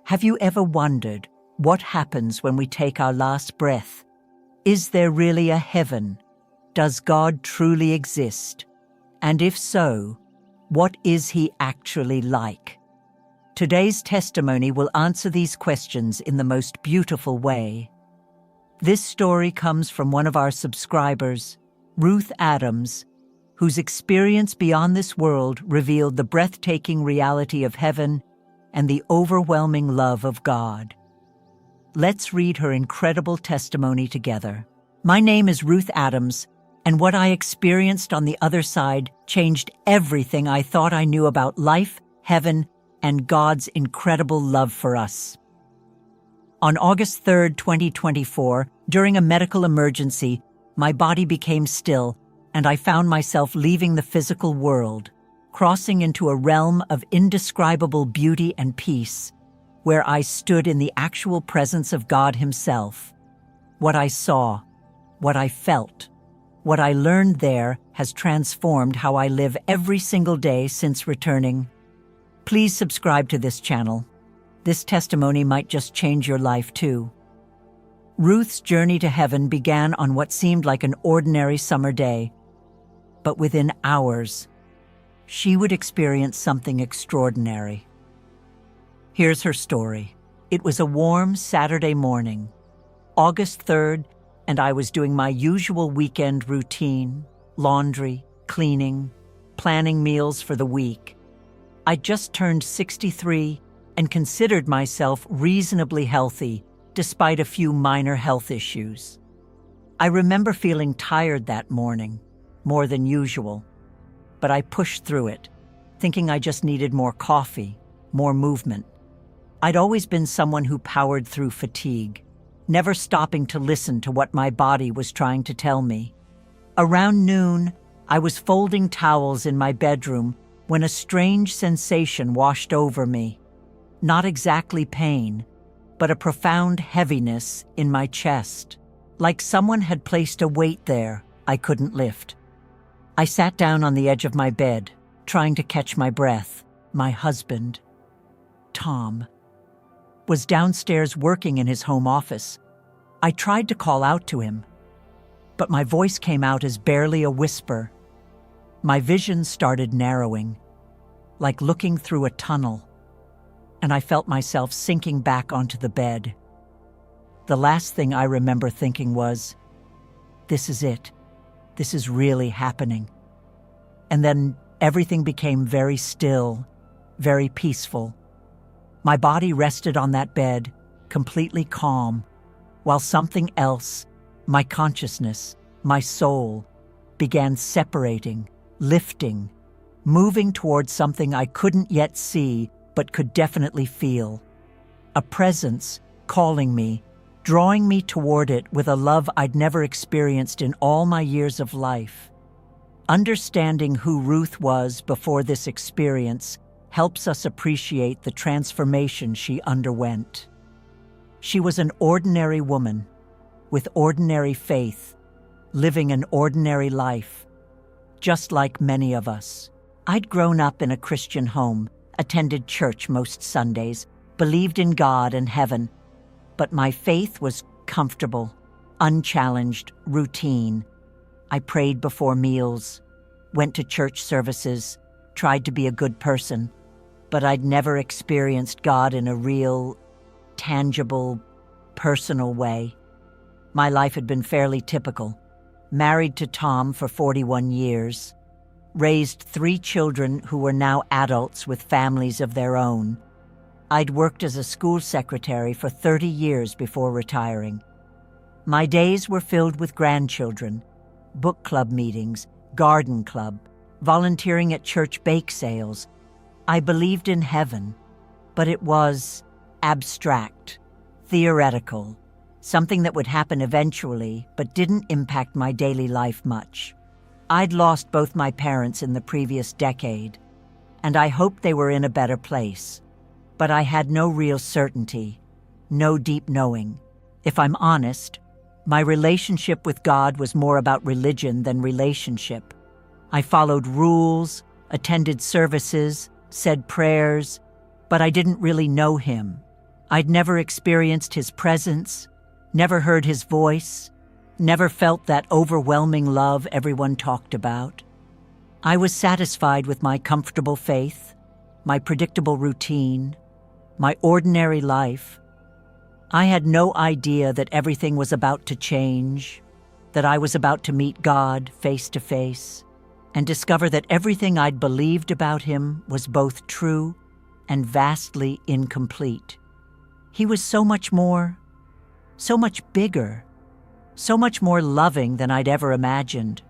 Have you ever wondered what happens when we take our last breath? Is there really a heaven? Does God truly exist? And if so, what is He actually like? Today's testimony will answer these questions in the most beautiful way. This story comes from one of our subscribers, Ruth Adams, whose experience beyond this world revealed the breathtaking reality of heaven and the overwhelming love of God. Let's read her incredible testimony together. My name is Ruth Adams, and what I experienced on the other side changed everything I thought I knew about life, heaven, and God's incredible love for us. On August 3, 2024, during a medical emergency, my body became still, and I found myself leaving the physical world, crossing into a realm of indescribable beauty and peace, where I stood in the actual presence of God Himself. What I saw, what I felt, what I learned there has transformed how I live every single day since returning. Please subscribe to this channel. This testimony might just change your life too. Ruth's journey to heaven began on what seemed like an ordinary summer day, but within hours, she would experience something extraordinary. Here's her story. It was a warm Saturday morning, August 3rd, and I was doing my usual weekend routine, laundry, cleaning, planning meals for the week. I just turned 63 and considered myself reasonably healthy despite a few minor health issues. I remember feeling tired that morning, more than usual, but I pushed through it, thinking I just needed more coffee, more movement. I'd always been someone who powered through fatigue, never stopping to listen to what my body was trying to tell me. Around noon, I was folding towels in my bedroom when a strange sensation washed over me. Not exactly pain, but a profound heaviness in my chest, like someone had placed a weight there I couldn't lift. I sat down on the edge of my bed, trying to catch my breath. My husband, Tom, was downstairs working in his home office. I tried to call out to him, but my voice came out as barely a whisper. My vision started narrowing, like looking through a tunnel, and I felt myself sinking back onto the bed. The last thing I remember thinking was, "This is it. This is really happening." And then everything became very still, very peaceful. My body rested on that bed, completely calm, while something else, my consciousness, my soul, began separating, lifting, moving towards something I couldn't yet see but could definitely feel. A presence calling me, drawing me toward it with a love I'd never experienced in all my years of life. Understanding who Ruth was before this experience helps us appreciate the transformation she underwent. She was an ordinary woman, with ordinary faith, living an ordinary life, just like many of us. I'd grown up in a Christian home, attended church most Sundays, believed in God and heaven, but my faith was comfortable, unchallenged, routine. I prayed before meals, went to church services, tried to be a good person, but I'd never experienced God in a real, tangible, personal way. My life had been fairly typical. Married to Tom for 41 years, raised 3 children who were now adults with families of their own. I'd worked as a school secretary for 30 years before retiring. My days were filled with grandchildren, book club meetings, garden club, volunteering at church bake sales. I believed in heaven, but it was abstract, theoretical, something that would happen eventually, but didn't impact my daily life much. I'd lost both my parents in the previous decade, and I hoped they were in a better place. But I had no real certainty, no deep knowing. If I'm honest, my relationship with God was more about religion than relationship. I followed rules, attended services, said prayers, but I didn't really know Him. I'd never experienced his presence, never heard his voice, never felt that overwhelming love everyone talked about. I was satisfied with my comfortable faith, my predictable routine, my ordinary life. I had no idea that everything was about to change, that I was about to meet God face to face, and discover that everything I'd believed about him was both true and vastly incomplete. He was so much more, so much bigger, so much more loving than I'd ever imagined.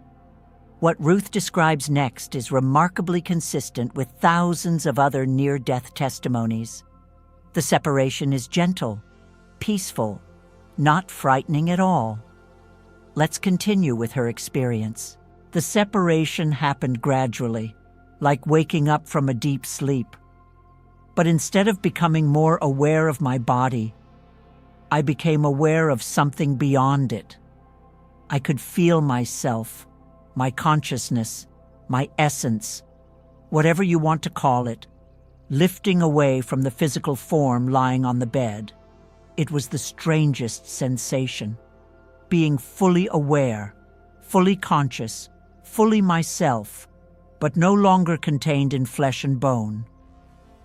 What Ruth describes next is remarkably consistent with thousands of other near-death testimonies. The separation is gentle, peaceful, not frightening at all. Let's continue with her experience. The separation happened gradually, like waking up from a deep sleep. But instead of becoming more aware of my body, I became aware of something beyond it. I could feel myself, my consciousness, my essence, whatever you want to call it, lifting away from the physical form lying on the bed. It was the strangest sensation. Being fully aware, fully conscious, fully myself, but no longer contained in flesh and bone.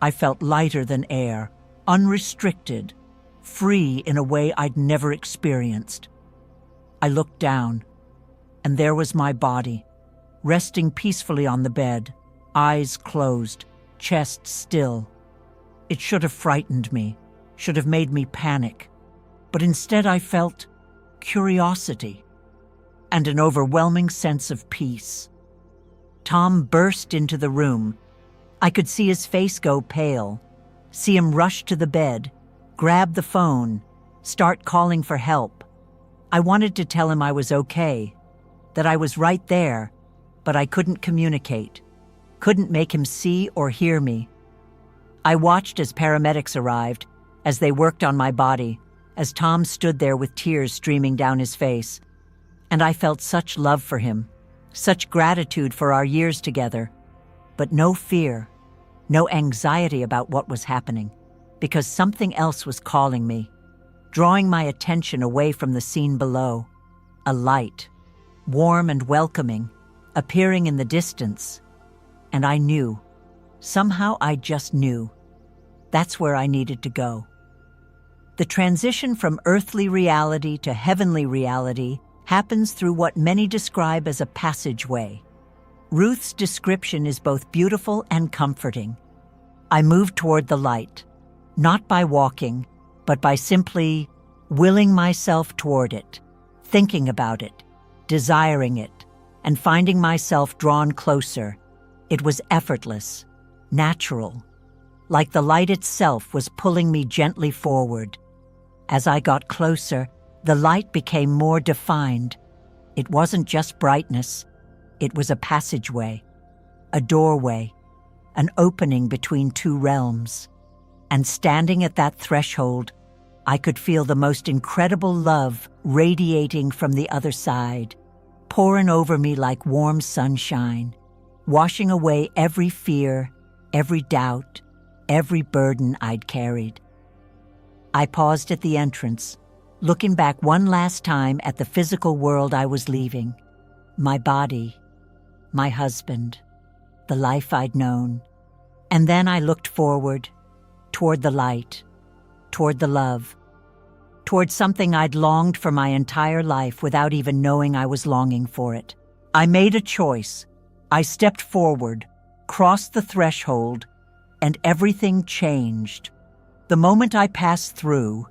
I felt lighter than air, unrestricted, free in a way I'd never experienced. I looked down, and there was my body, resting peacefully on the bed, eyes closed, chest still. It should have frightened me, should have made me panic, but instead I felt curiosity and an overwhelming sense of peace. Tom burst into the room. I could see his face go pale, see him rush to the bed, grab the phone, start calling for help. I wanted to tell him I was okay, that I was right there, but I couldn't communicate, couldn't make him see or hear me. I watched as paramedics arrived, as they worked on my body, as Tom stood there with tears streaming down his face. And I felt such love for him, such gratitude for our years together, but no fear, no anxiety about what was happening, because something else was calling me, drawing my attention away from the scene below. A light, warm and welcoming, appearing in the distance. And I knew, somehow I just knew, that's where I needed to go. The transition from earthly reality to heavenly reality happens through what many describe as a passageway. Ruth's description is both beautiful and comforting. I moved toward the light, not by walking, but by simply willing myself toward it, thinking about it, desiring it, and finding myself drawn closer. It was effortless, natural, like the light itself was pulling me gently forward. As I got closer, the light became more defined. It wasn't just brightness. It was a passageway, a doorway, an opening between two realms. And standing at that threshold, I could feel the most incredible love radiating from the other side, pouring over me like warm sunshine, washing away every fear, every doubt, every burden I'd carried. I paused at the entrance, looking back one last time at the physical world I was leaving, my body, my husband, the life I'd known. And then I looked forward, toward the light, toward the love, toward something I'd longed for my entire life without even knowing I was longing for it. I made a choice. I stepped forward, crossed the threshold, and everything changed. The moment I passed through,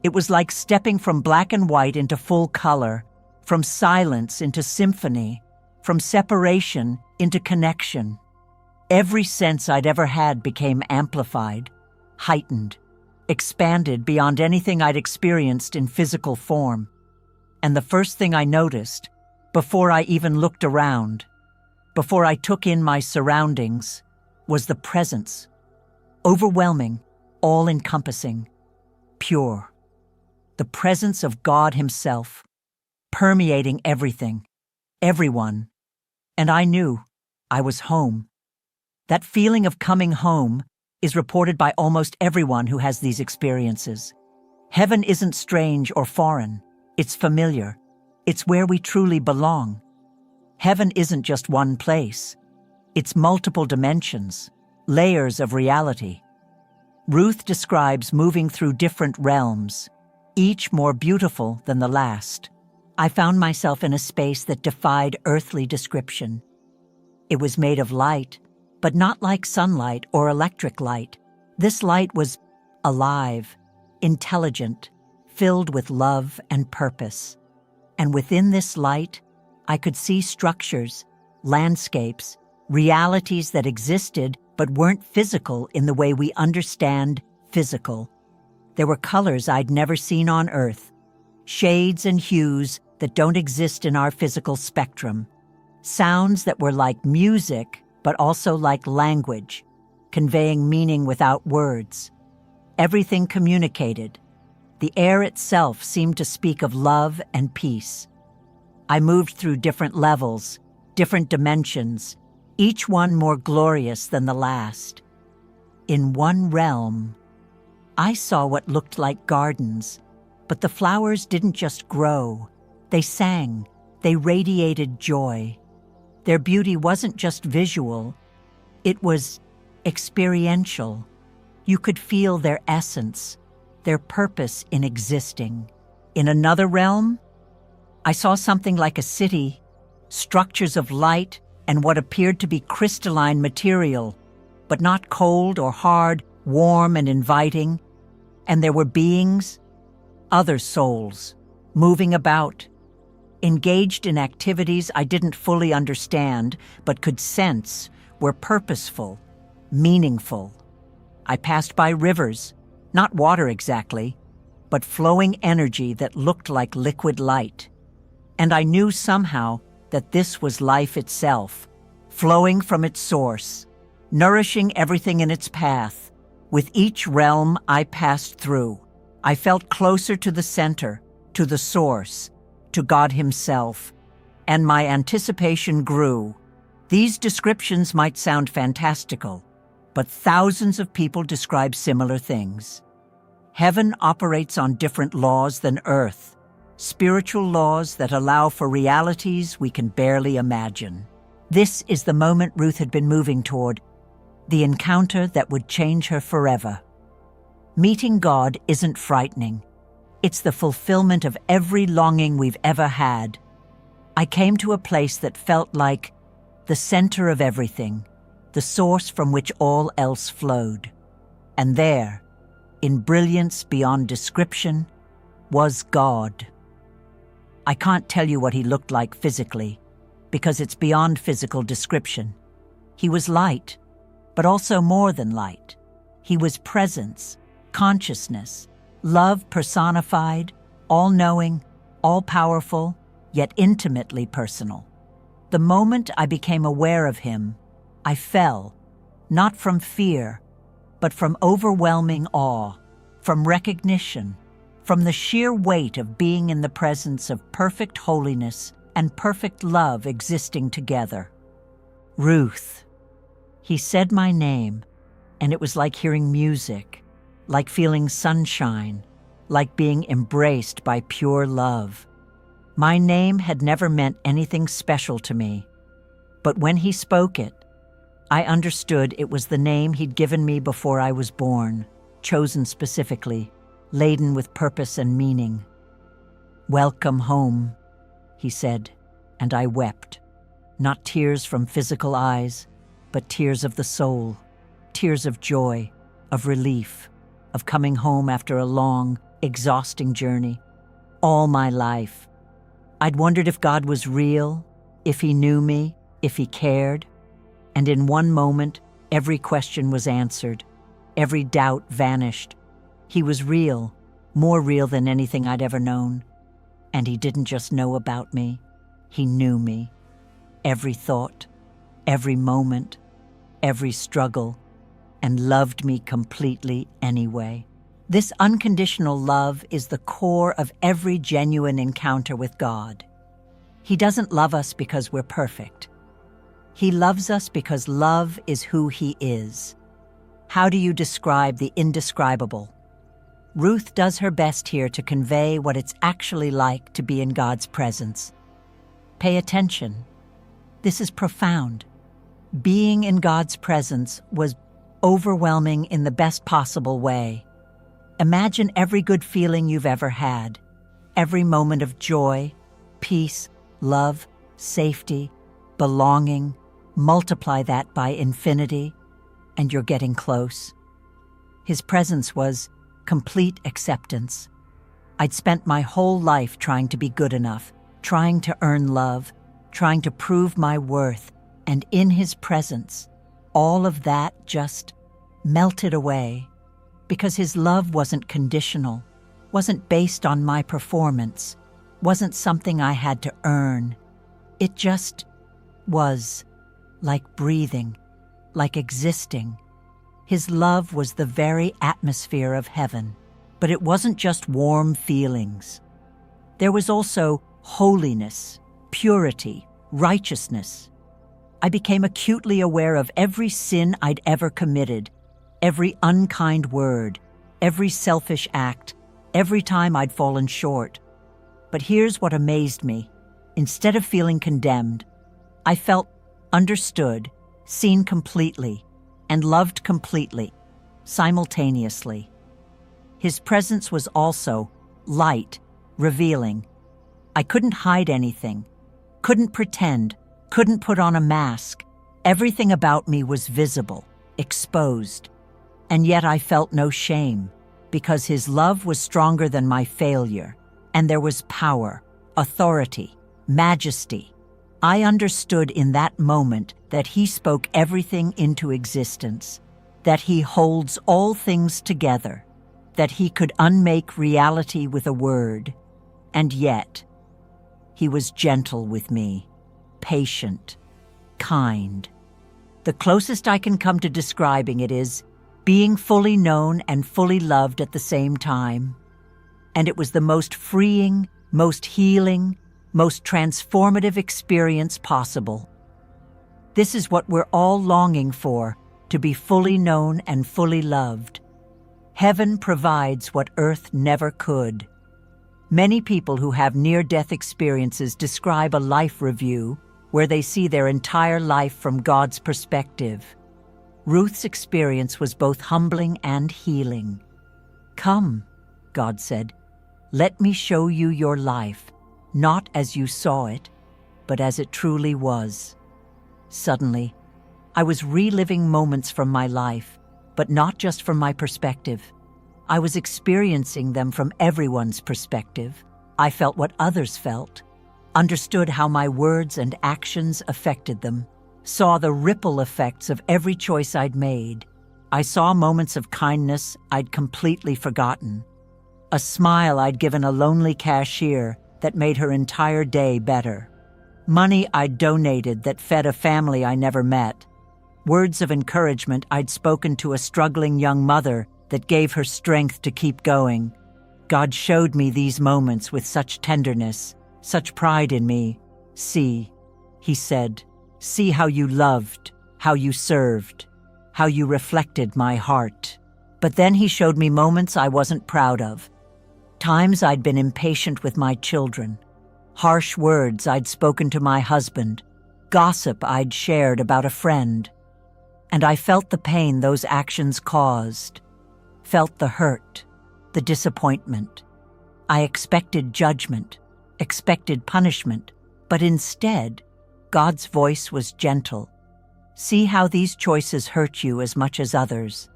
it was like stepping from black and white into full color, from silence into symphony, from separation into connection. Every sense I'd ever had became amplified, heightened, expanded beyond anything I'd experienced in physical form. And the first thing I noticed, before I even looked around, before I took in my surroundings, was the presence. Overwhelming, all-encompassing, pure. The presence of God Himself, permeating everything, everyone. And I knew I was home. That feeling of coming home, is reported by almost everyone who has these experiences. Heaven isn't strange or foreign. It's familiar. It's where we truly belong. Heaven isn't just one place. It's multiple dimensions, layers of reality. Ruth describes moving through different realms, each more beautiful than the last. I found myself in a space that defied earthly description. It was made of light, but not like sunlight or electric light. This light was alive, intelligent, filled with love and purpose. And within this light, I could see structures, landscapes, realities that existed but weren't physical in the way we understand physical. There were colors I'd never seen on Earth, shades and hues that don't exist in our physical spectrum, sounds that were like music but also like language, conveying meaning without words. Everything communicated. The air itself seemed to speak of love and peace. I moved through different levels, different dimensions, each one more glorious than the last. In one realm, I saw what looked like gardens, but the flowers didn't just grow. They sang, they radiated joy. Their beauty wasn't just visual, it was experiential. You could feel their essence, their purpose in existing. In another realm, I saw something like a city, structures of light, and what appeared to be crystalline material, but not cold or hard, warm and inviting. And there were beings, other souls, moving about, engaged in activities I didn't fully understand, but could sense were purposeful, meaningful. I passed by rivers, not water exactly, but flowing energy that looked like liquid light. And I knew somehow that this was life itself, flowing from its source, nourishing everything in its path. With each realm I passed through, I felt closer to the center, to the source, to God Himself, and my anticipation grew. These descriptions might sound fantastical, but thousands of people describe similar things. Heaven operates on different laws than earth, spiritual laws that allow for realities we can barely imagine. This is the moment Ruth had been moving toward, the encounter that would change her forever. Meeting God isn't frightening. It's the fulfillment of every longing we've ever had. I came to a place that felt like the center of everything, the source from which all else flowed. And there, in brilliance beyond description, was God. I can't tell you what He looked like physically, because it's beyond physical description. He was light, but also more than light. He was presence, consciousness, love personified, all-knowing, all-powerful, yet intimately personal. The moment I became aware of Him, I fell, not from fear, but from overwhelming awe, from recognition, from the sheer weight of being in the presence of perfect holiness and perfect love existing together. Ruth. He said my name, and it was like hearing music, like feeling sunshine, like being embraced by pure love. My name had never meant anything special to me, but when he spoke it, I understood it was the name he'd given me before I was born, chosen specifically, laden with purpose and meaning. "Welcome home," he said, and I wept. Not tears from physical eyes, but tears of the soul, tears of joy, of relief, of coming home after a long, exhausting journey. All my life, I'd wondered if God was real, if He knew me, if He cared. And in one moment, every question was answered, every doubt vanished. He was real, more real than anything I'd ever known. And He didn't just know about me, He knew me. Every thought, every moment, every struggle, and loved me completely anyway. This unconditional love is the core of every genuine encounter with God. He doesn't love us because we're perfect. He loves us because love is who He is. How do you describe the indescribable? Ruth does her best here to convey what it's actually like to be in God's presence. Pay attention. This is profound. Being in God's presence was overwhelming in the best possible way. Imagine every good feeling you've ever had, every moment of joy, peace, love, safety, belonging. Multiply that by infinity, and you're getting close. His presence was complete acceptance. I'd spent my whole life trying to be good enough, trying to earn love, trying to prove my worth, and in his presence, all of that just melted away, because his love wasn't conditional, wasn't based on my performance, wasn't something I had to earn. It just was, like breathing, like existing. His love was the very atmosphere of heaven, but it wasn't just warm feelings. There was also holiness, purity, righteousness. I became acutely aware of every sin I'd ever committed, every unkind word, every selfish act, every time I'd fallen short. But here's what amazed me. Instead of feeling condemned, I felt understood, seen completely, and loved completely, simultaneously. His presence was also light, revealing. I couldn't hide anything, couldn't pretend, couldn't put on a mask. Everything about me was visible, exposed. And yet I felt no shame, because his love was stronger than my failure, and there was power, authority, majesty. I understood in that moment that he spoke everything into existence, that he holds all things together, that he could unmake reality with a word. And yet, he was gentle with me, patient, kind. The closest I can come to describing it is being fully known and fully loved at the same time. And it was the most freeing, most healing, most transformative experience possible. This is what we're all longing for, to be fully known and fully loved. Heaven provides what earth never could. Many people who have near-death experiences describe a life review where they see their entire life from God's perspective. Ruth's experience was both humbling and healing. "Come," God said, "let me show you your life, not as you saw it, but as it truly was." Suddenly, I was reliving moments from my life, but not just from my perspective. I was experiencing them from everyone's perspective. I felt what others felt, understood how my words and actions affected them, saw the ripple effects of every choice I'd made. I saw moments of kindness I'd completely forgotten, a smile I'd given a lonely cashier that made her entire day better, money I'd donated that fed a family I never met, words of encouragement I'd spoken to a struggling young mother that gave her strength to keep going. God showed me these moments with such tenderness, such pride in me. "See," he said, "see how you loved, how you served, how you reflected my heart." But then he showed me moments I wasn't proud of, times I'd been impatient with my children, harsh words I'd spoken to my husband, gossip I'd shared about a friend. And I felt the pain those actions caused, felt the hurt, the disappointment. I expected judgment, expected punishment, but instead, God's voice was gentle. "See how these choices hurt you as much as others.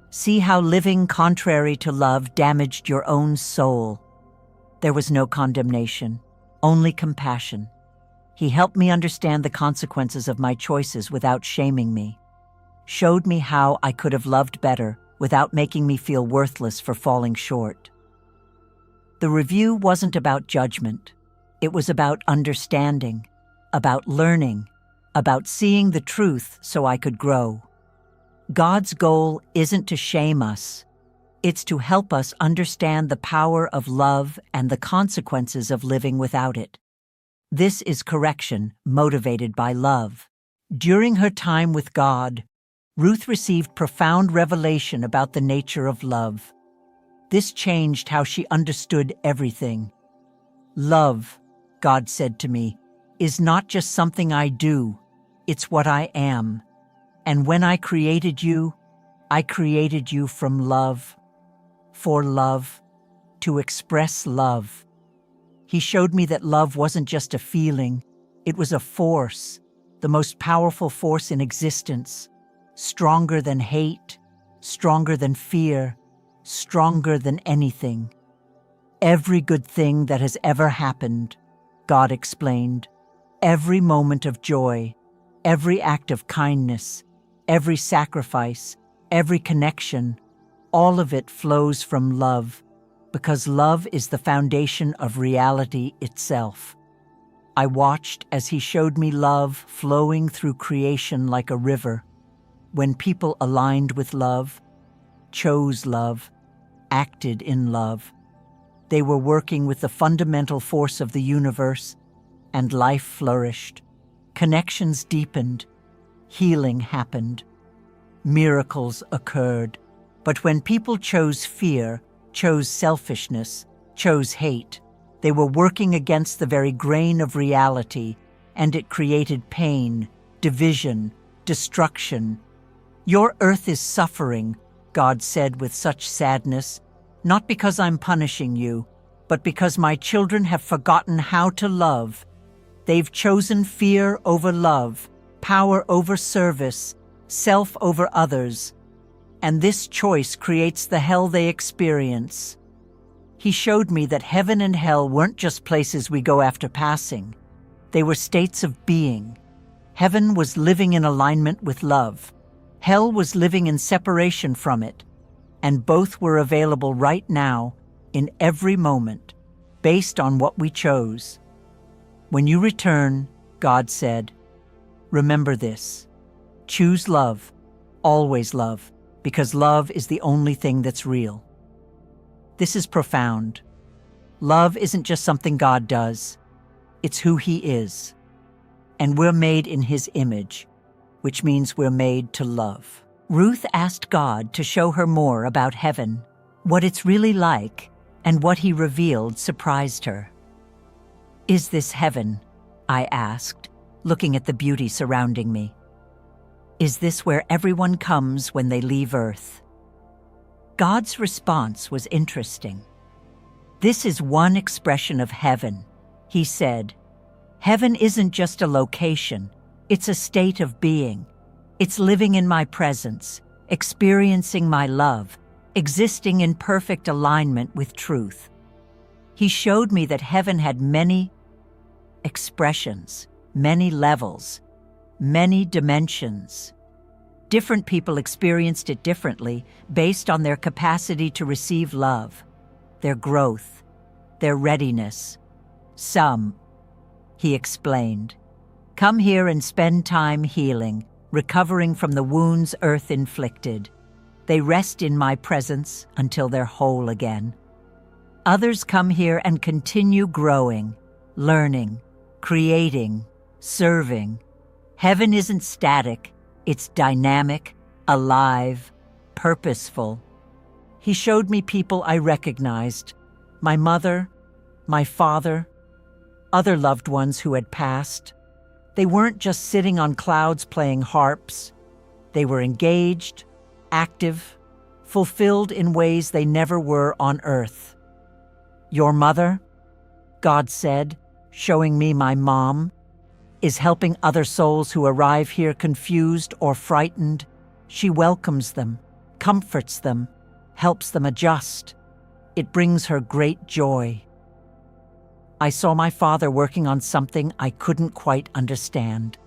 See how living contrary to love damaged your own soul." There was no condemnation, only compassion. He helped me understand the consequences of my choices without shaming me, showed me how I could have loved better without making me feel worthless for falling short. The review wasn't about judgment. It was about understanding, about learning, about seeing the truth so I could grow. God's goal isn't to shame us. It's to help us understand the power of love and the consequences of living without it. This is correction motivated by love. During her time with God, Ruth received profound revelation about the nature of love. This changed how she understood everything. Love, God said to me, is not just something I do, it's what I am. And when I created you from love, for love, to express love. He showed me that love wasn't just a feeling, it was a force, the most powerful force in existence, stronger than hate, stronger than fear, stronger than anything. Every good thing that has ever happened, God explained, every moment of joy, every act of kindness, every sacrifice, every connection, all of it flows from love, because love is the foundation of reality itself. I watched as he showed me love flowing through creation like a river. When people aligned with love, chose love, acted in love, they were working with the fundamental force of the universe, and life flourished. Connections deepened, healing happened, miracles occurred. But when people chose fear, chose selfishness, chose hate, they were working against the very grain of reality, and it created pain, division, destruction. Your earth is suffering, God said with such sadness, not because I'm punishing you, but because my children have forgotten how to love. They've chosen fear over love, power over service, self over others, and this choice creates the hell they experience. He showed me that heaven and hell weren't just places we go after passing. They were states of being. Heaven was living in alignment with love. Hell was living in separation from it. And both were available right now, in every moment, based on what we chose. When you return, God said, remember this. Choose love, always love, because love is the only thing that's real. This is profound. Love isn't just something God does. It's who He is. And we're made in His image, which means we're made to love. Ruth asked God to show her more about heaven. What it's really like, and what He revealed surprised her. Is this heaven? I asked, looking at the beauty surrounding me. Is this where everyone comes when they leave Earth? God's response was interesting. This is one expression of heaven, He said. Heaven isn't just a location, it's a state of being. It's living in my presence, experiencing my love, existing in perfect alignment with truth. He showed me that heaven had many expressions, many levels, many dimensions. Different people experienced it differently based on their capacity to receive love, their growth, their readiness. Some, He explained, come here and spend time healing, recovering from the wounds Earth inflicted. They rest in my presence until they're whole again. Others come here and continue growing, learning, creating, serving. Heaven isn't static, it's dynamic, alive, purposeful. He showed me people I recognized, my mother, my father, other loved ones who had passed. They weren't just sitting on clouds playing harps. They were engaged, active, fulfilled in ways they never were on Earth. Your mother, God said, showing me my mom, is helping other souls who arrive here confused or frightened. She welcomes them, comforts them, helps them adjust. It brings her great joy. I saw my father working on something I couldn't quite understand,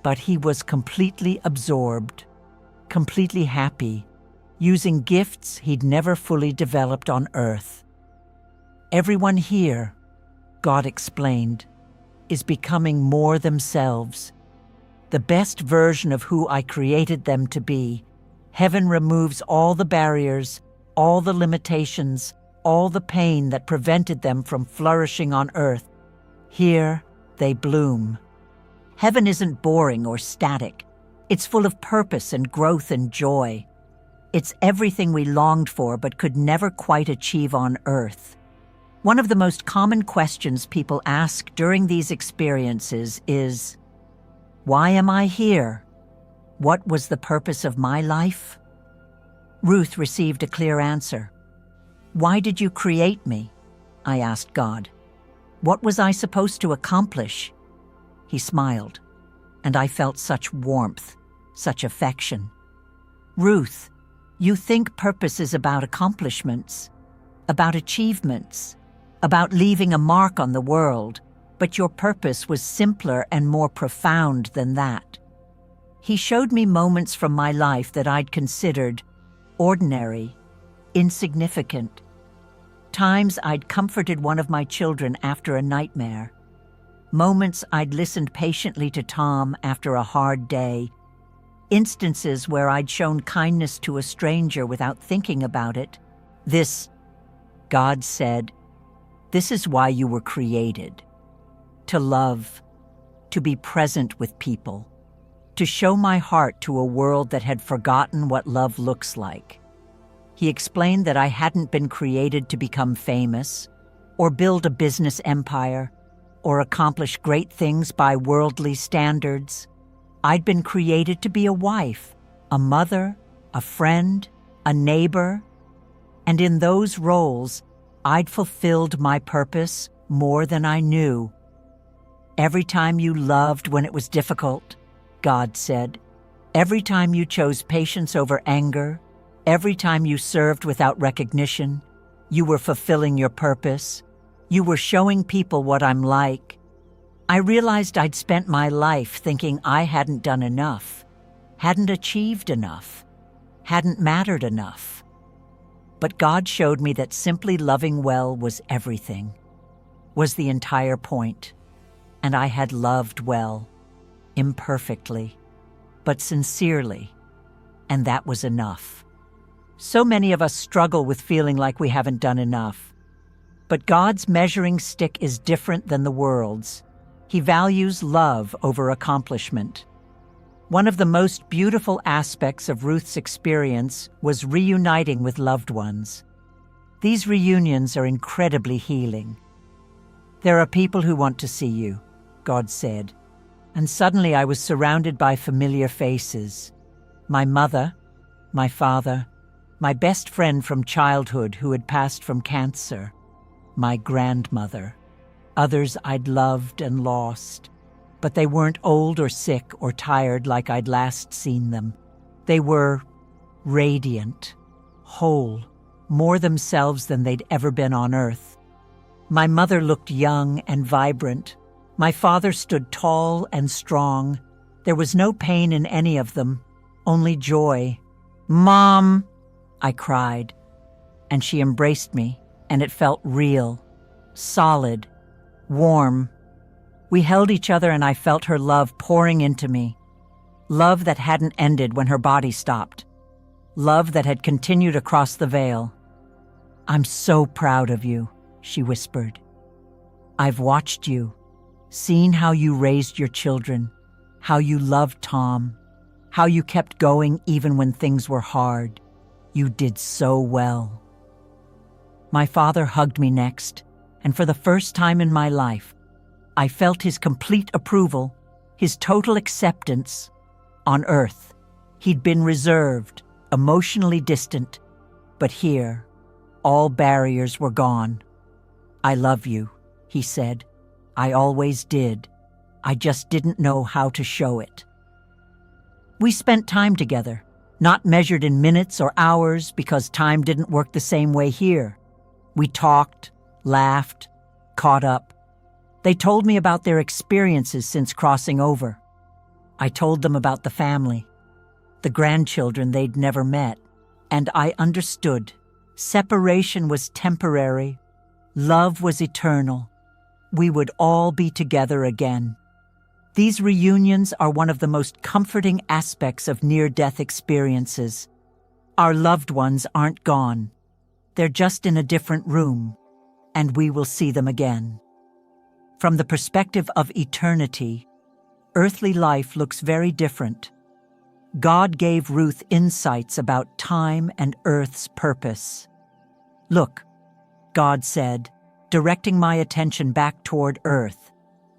but he was completely absorbed, completely happy, using gifts he'd never fully developed on Earth. Everyone here, God explained, is becoming more themselves, the best version of who I created them to be. Heaven removes all the barriers, all the limitations, all the pain that prevented them from flourishing on Earth. Here, they bloom. Heaven isn't boring or static. It's full of purpose and growth and joy. It's everything we longed for but could never quite achieve on Earth. One of the most common questions people ask during these experiences is, why am I here? What was the purpose of my life? Ruth received a clear answer. Why did you create me? I asked God. What was I supposed to accomplish? He smiled, and I felt such warmth, such affection. Ruth, you think purpose is about accomplishments, about achievements, about leaving a mark on the world, but your purpose was simpler and more profound than that. He showed me moments from my life that I'd considered ordinary, insignificant. Times I'd comforted one of my children after a nightmare. Moments I'd listened patiently to Tom after a hard day. Instances where I'd shown kindness to a stranger without thinking about it. God said, this is why you were created. To love, to be present with people, to show my heart to a world that had forgotten what love looks like. He explained that I hadn't been created to become famous, or build a business empire, or accomplish great things by worldly standards. I'd been created to be a wife, a mother, a friend, a neighbor, and in those roles, I'd fulfilled my purpose more than I knew. Every time you loved when it was difficult, God said, every time you chose patience over anger, every time you served without recognition, you were fulfilling your purpose. You were showing people what I'm like. I realized I'd spent my life thinking I hadn't done enough, hadn't achieved enough, hadn't mattered enough. But God showed me that simply loving well was everything, was the entire point. And I had loved well, imperfectly, but sincerely, and that was enough. So many of us struggle with feeling like we haven't done enough. But God's measuring stick is different than the world's. He values love over accomplishment. One of the most beautiful aspects of Ruth's experience was reuniting with loved ones. These reunions are incredibly healing. There are people who want to see you, God said, and suddenly I was surrounded by familiar faces. My mother, my father, my best friend from childhood who had passed from cancer, my grandmother, others I'd loved and lost, but they weren't old or sick or tired like I'd last seen them. They were radiant, whole, more themselves than they'd ever been on Earth. My mother looked young and vibrant. My father stood tall and strong. There was no pain in any of them, only joy. "Mom!" I cried, and she embraced me, and it felt real, solid, warm. We held each other and I felt her love pouring into me. Love that hadn't ended when her body stopped. Love that had continued across the veil. "I'm so proud of you," she whispered. "I've watched you, seen how you raised your children, how you loved Tom, how you kept going even when things were hard. You did so well." My father hugged me next, and for the first time in my life, I felt his complete approval, his total acceptance. On Earth, he'd been reserved, emotionally distant, but here, all barriers were gone. "I love you," he said. "I always did. I just didn't know how to show it." We spent time together, not measured in minutes or hours because time didn't work the same way here. We talked, laughed, caught up. They told me about their experiences since crossing over. I told them about the family, the grandchildren they'd never met, and I understood. Separation was temporary. Love was eternal. We would all be together again. These reunions are one of the most comforting aspects of near-death experiences. Our loved ones aren't gone. They're just in a different room, and we will see them again. From the perspective of eternity, earthly life looks very different. God gave Ruth insights about time and Earth's purpose. "Look," God said, directing my attention back toward Earth,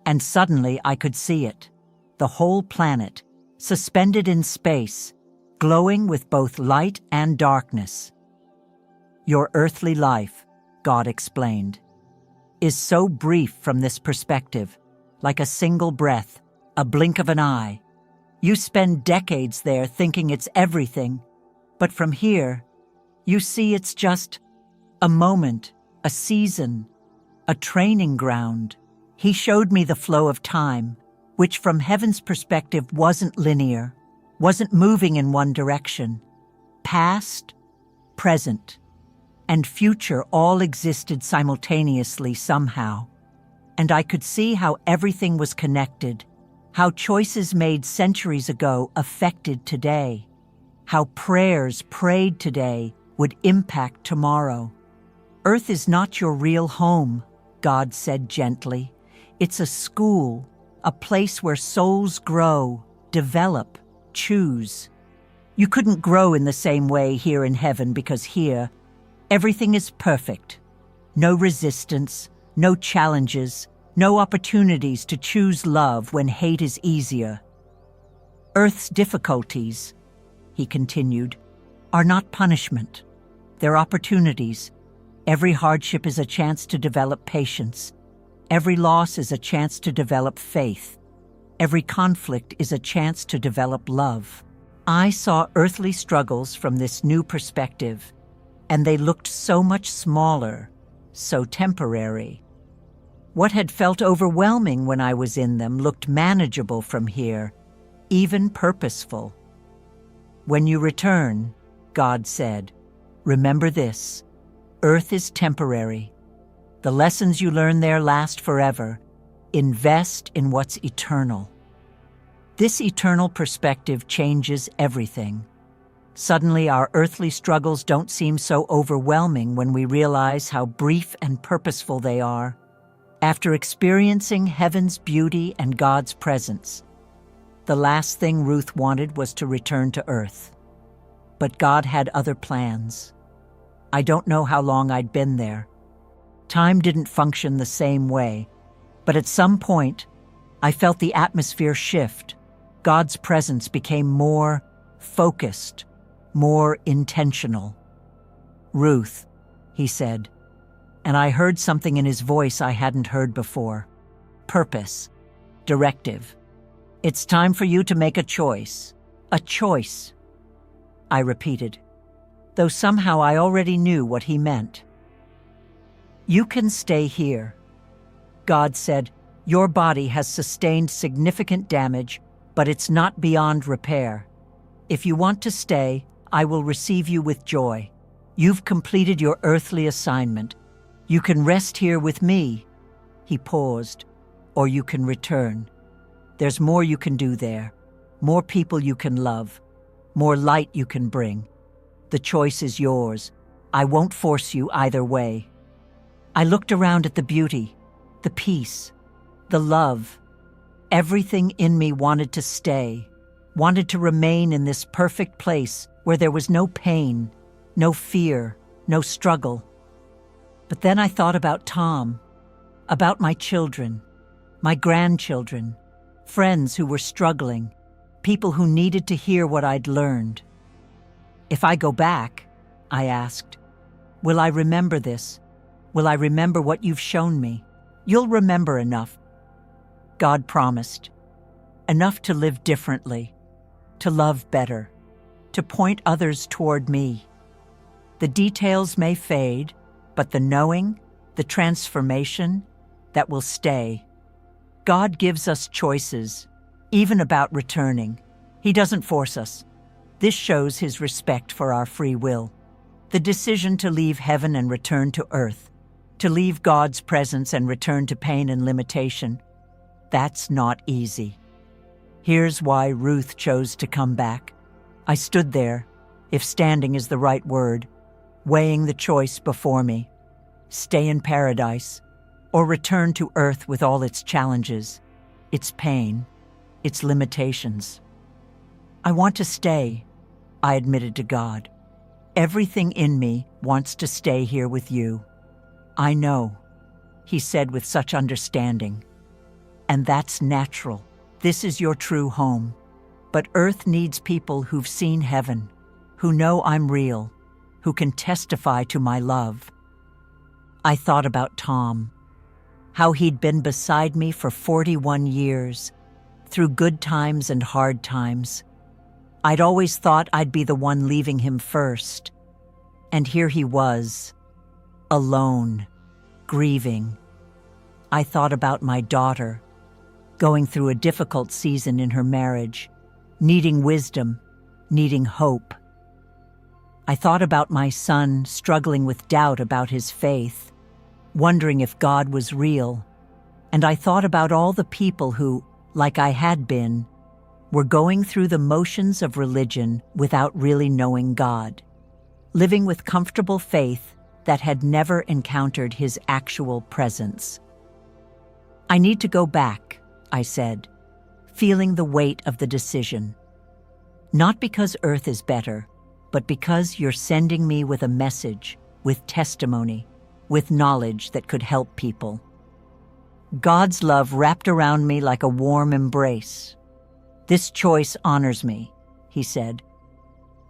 and suddenly I could see it, the whole planet, suspended in space, glowing with both light and darkness. "Your earthly life," God explained, "is so brief from this perspective, like a single breath, a blink of an eye. You spend decades there thinking it's everything, but from here, you see it's just a moment, a season, a training ground." He showed me the flow of time, which from heaven's perspective wasn't linear, wasn't moving in one direction. Past, present, and future all existed simultaneously somehow. And I could see how everything was connected, how choices made centuries ago affected today, how prayers prayed today would impact tomorrow. "Earth is not your real home," God said gently. "It's a school, a place where souls grow, develop, choose. You couldn't grow in the same way here in heaven because here, everything is perfect. No resistance, no challenges, no opportunities to choose love when hate is easier. Earth's difficulties," he continued, "are not punishment. They're opportunities. Every hardship is a chance to develop patience. Every loss is a chance to develop faith. Every conflict is a chance to develop love." I saw earthly struggles from this new perspective, and they looked so much smaller, so temporary. What had felt overwhelming when I was in them looked manageable from here, even purposeful. "When you return," God said, "remember this: Earth is temporary. The lessons you learn there last forever. Invest in what's eternal." This eternal perspective changes everything. Suddenly, our earthly struggles don't seem so overwhelming when we realize how brief and purposeful they are. After experiencing heaven's beauty and God's presence, the last thing Ruth wanted was to return to Earth. But God had other plans. I don't know how long I'd been there. Time didn't function the same way, but at some point, I felt the atmosphere shift. God's presence became more focused, more intentional. "Ruth," he said, and I heard something in his voice I hadn't heard before. Purpose, directive. "It's time for you to make a choice. A choice," I repeated, though somehow I already knew what he meant. "You can stay here." God said, "Your body has sustained significant damage, but it's not beyond repair. If you want to stay, I will receive you with joy. You've completed your earthly assignment. You can rest here with me." He paused. "Or you can return. There's more you can do there, more people you can love, more light you can bring. The choice is yours. I won't force you either way." I looked around at the beauty, the peace, the love. Everything in me wanted to stay, wanted to remain in this perfect place where there was no pain, no fear, no struggle. But then I thought about Tom, about my children, my grandchildren, friends who were struggling, people who needed to hear what I'd learned. "If I go back," I asked, "will I remember this? Will I remember what you've shown me?" "You'll remember enough," God promised. "Enough to live differently, to love better, to point others toward me. The details may fade, but the knowing, the transformation, that will stay." God gives us choices, even about returning. He doesn't force us. This shows his respect for our free will. The decision to leave heaven and return to earth, to leave God's presence and return to pain and limitation, that's not easy. Here's why Ruth chose to come back. I stood there, if standing is the right word, weighing the choice before me. Stay in paradise, or return to earth with all its challenges, its pain, its limitations. I want to stay, I admitted to God. Everything in me wants to stay here with you. I know, he said with such understanding. And that's natural. This is your true home. But Earth needs people who've seen heaven, who know I'm real, who can testify to my love. I thought about Tom, how he'd been beside me for 41 years, through good times and hard times. I'd always thought I'd be the one leaving him first. And here he was, alone, grieving. I thought about my daughter, going through a difficult season in her marriage, needing wisdom, needing hope. I thought about my son struggling with doubt about his faith, wondering if God was real. And I thought about all the people who, like I had been, were going through the motions of religion without really knowing God, living with comfortable faith that had never encountered his actual presence. I need to go back, I said, feeling the weight of the decision. Not because Earth is better, but because you're sending me with a message, with testimony, with knowledge that could help people. God's love wrapped around me like a warm embrace. This choice honors me, he said.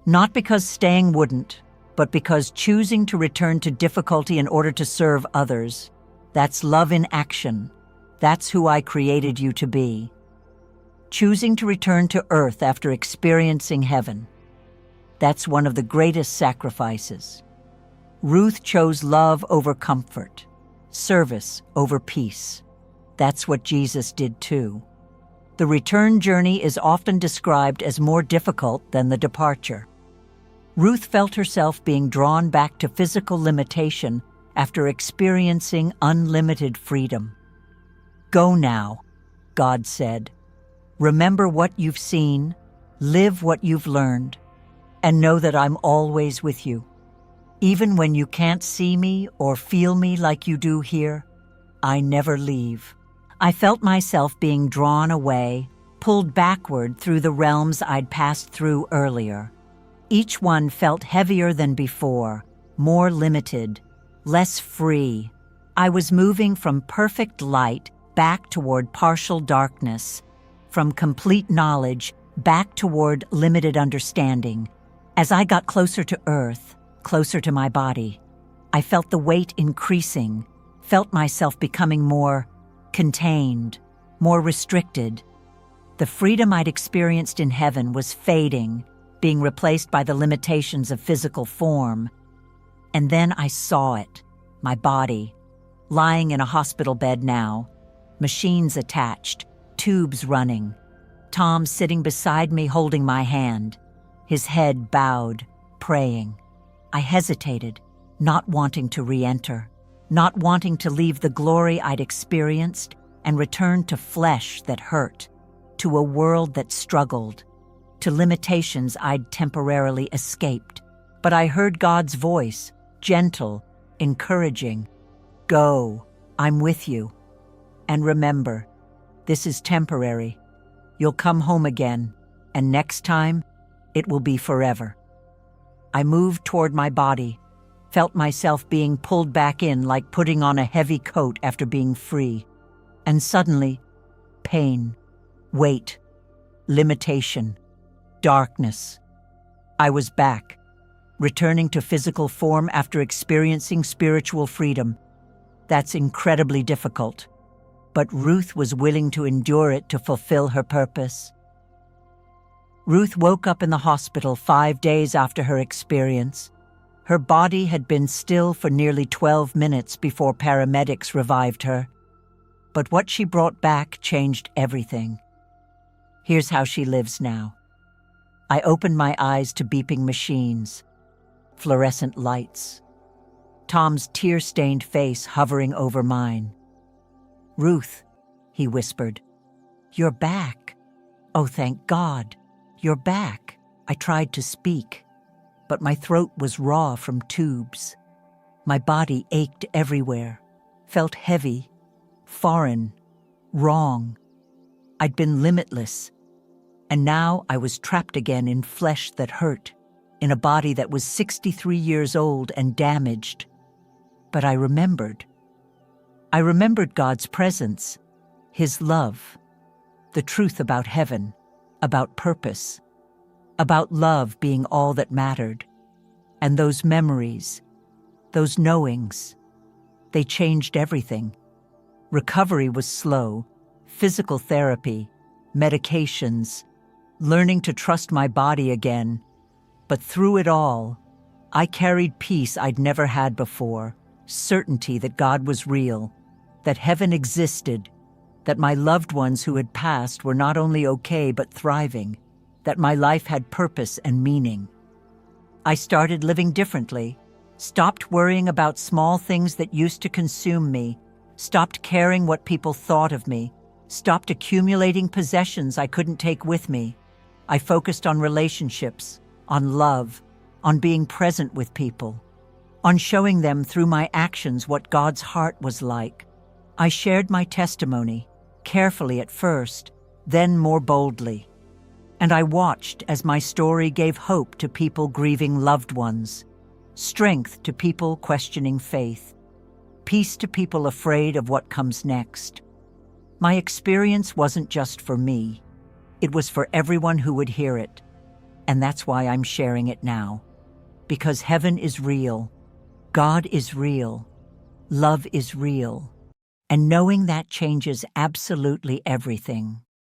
Not because staying wouldn't, but because choosing to return to difficulty in order to serve others, that's love in action. That's who I created you to be. Choosing to return to Earth after experiencing heaven. That's one of the greatest sacrifices. Ruth chose love over comfort, service over peace. That's what Jesus did too. The return journey is often described as more difficult than the departure. Ruth felt herself being drawn back to physical limitation after experiencing unlimited freedom. Go now, God said. Remember what you've seen, live what you've learned, and know that I'm always with you. Even when you can't see me or feel me like you do here, I never leave. I felt myself being drawn away, pulled backward through the realms I'd passed through earlier. Each one felt heavier than before, more limited, less free. I was moving from perfect light back toward partial darkness, from complete knowledge back toward limited understanding. As I got closer to Earth, closer to my body, I felt the weight increasing, felt myself becoming more contained, more restricted. The freedom I'd experienced in heaven was fading, being replaced by the limitations of physical form. And then I saw it, my body, lying in a hospital bed now, machines attached, tubes running, Tom sitting beside me holding my hand, his head bowed, praying. I hesitated, not wanting to re-enter, not wanting to leave the glory I'd experienced and return to flesh that hurt, to a world that struggled, to limitations I'd temporarily escaped. But I heard God's voice, gentle, encouraging. Go, I'm with you. And remember, this is temporary. You'll come home again, and next time, it will be forever. I moved toward my body, felt myself being pulled back in like putting on a heavy coat after being free. And suddenly, pain, weight, limitation, darkness. I was back, returning to physical form after experiencing spiritual freedom. That's incredibly difficult, but Ruth was willing to endure it to fulfill her purpose. Ruth woke up in the hospital 5 days after her experience. Her body had been still for nearly 12 minutes before paramedics revived her. But what she brought back changed everything. Here's how she lives now. I opened my eyes to beeping machines, fluorescent lights, Tom's tear-stained face hovering over mine. Ruth, he whispered, you're back. Oh, thank God, you're back. I tried to speak, but my throat was raw from tubes. My body ached everywhere, felt heavy, foreign, wrong. I'd been limitless, And now I was trapped again in flesh that hurt, in a body that was 63 years old and damaged. But I remembered. I remembered God's presence, His love, the truth about heaven, about purpose, about love being all that mattered. And those memories, those knowings, they changed everything. Recovery was slow, physical therapy, medications, learning to trust my body again. But through it all, I carried peace I'd never had before, certainty that God was real, that heaven existed, that my loved ones who had passed were not only okay but thriving, that my life had purpose and meaning. I started living differently, stopped worrying about small things that used to consume me, stopped caring what people thought of me, stopped accumulating possessions I couldn't take with me. I focused on relationships, on love, on being present with people, on showing them through my actions what God's heart was like. I shared my testimony, carefully at first, then more boldly. And I watched as my story gave hope to people grieving loved ones, strength to people questioning faith, peace to people afraid of what comes next. My experience wasn't just for me. It was for everyone who would hear it. And that's why I'm sharing it now. Because heaven is real, God is real, love is real, and knowing that changes absolutely everything.